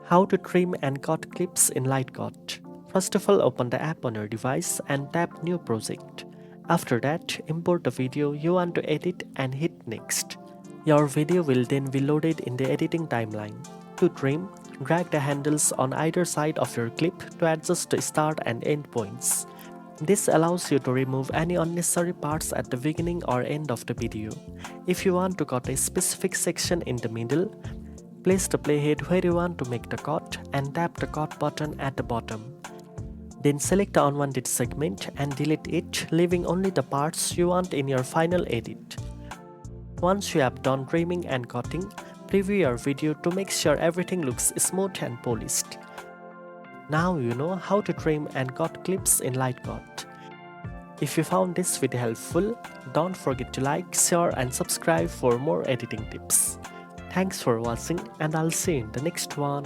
How to trim and cut clips in LightCut. First of all, open the app on your device and tap New Project. After that, import the video you want to edit and hit Next. Your video will then be loaded in the editing timeline. To trim, drag the handles on either side of your clip to adjust the start and end points. This allows you to remove any unnecessary parts at the beginning or end of the video. If you want to cut a specific section in the middle, place the playhead where you want to make the cut and tap the cut button at the bottom. Then select the unwanted segment and delete it, leaving only the parts you want in your final edit. Once you have done trimming and cutting, preview your video to make sure everything looks smooth and polished. Now you know how to trim and cut clips in LightCut. If you found this video helpful, don't forget to like, share and subscribe for more editing tips. Thanks for watching and I'll see you in the next one.